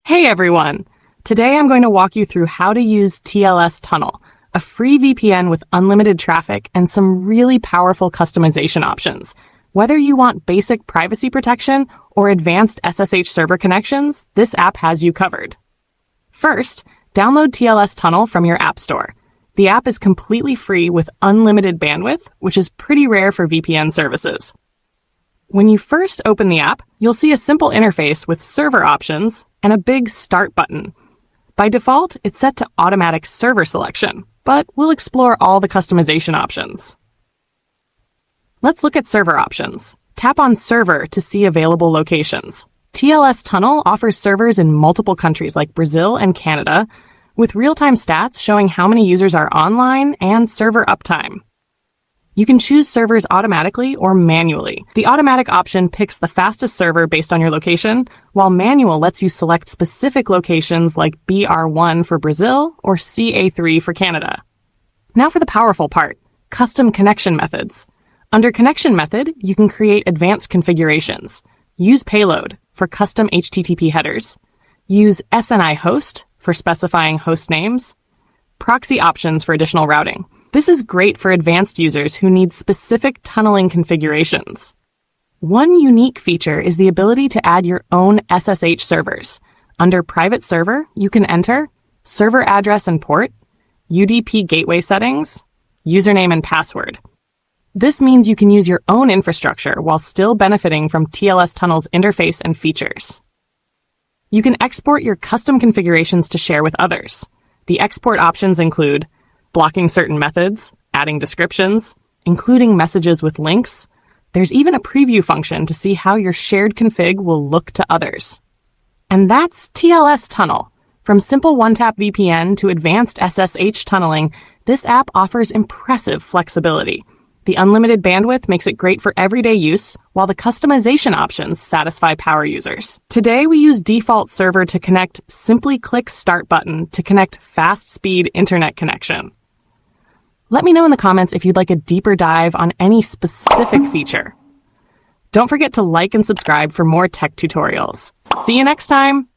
Hey everyone! Today I'm going to walk you through how to use TLS Tunnel, a free VPN with unlimited traffic and some really powerful customization options. Whether you want basic privacy protection or advanced SSH server connections, this app has you covered. First, download TLS Tunnel from your App Store. The app is completely free with unlimited bandwidth, which is pretty rare for VPN services. When you first open the app, you'll see a simple interface with server options and a big Start button. By default, it's set to automatic server selection, but we'll explore all the customization options. Let's look at server options. Tap on Server to see available locations. TLS Tunnel offers servers in multiple countries like Brazil and Canada, with real-time stats showing how many users are online and server uptime. You can choose servers automatically or manually. The automatic option picks the fastest server based on your location, while manual lets you select specific locations like BR1 for Brazil or CA3 for Canada. Now for the powerful part, custom connection methods. Under Connection Method, you can create advanced configurations. Use Payload for custom HTTP headers. Use SNI Host for specifying host names. Proxy options for additional routing. This is great for advanced users who need specific tunneling configurations. One unique feature is the ability to add your own SSH servers. Under Private Server, you can enter server address and port, UDP gateway settings, username and password. This means you can use your own infrastructure while still benefiting from TLS Tunnel's interface and features. You can export your custom configurations to share with others. The export options include blocking certain methods, adding descriptions, including messages with links. There's even a preview function to see how your shared config will look to others. And that's TLS Tunnel. From simple one-tap VPN to advanced SSH tunneling, this app offers impressive flexibility. The unlimited bandwidth makes it great for everyday use, while the customization options satisfy power users. Today, we use default server to connect. Simply click Start button to connect fast-speed internet connection. Let me know in the comments if you'd like a deeper dive on any specific feature. Don't forget to like and subscribe for more tech tutorials. See you next time!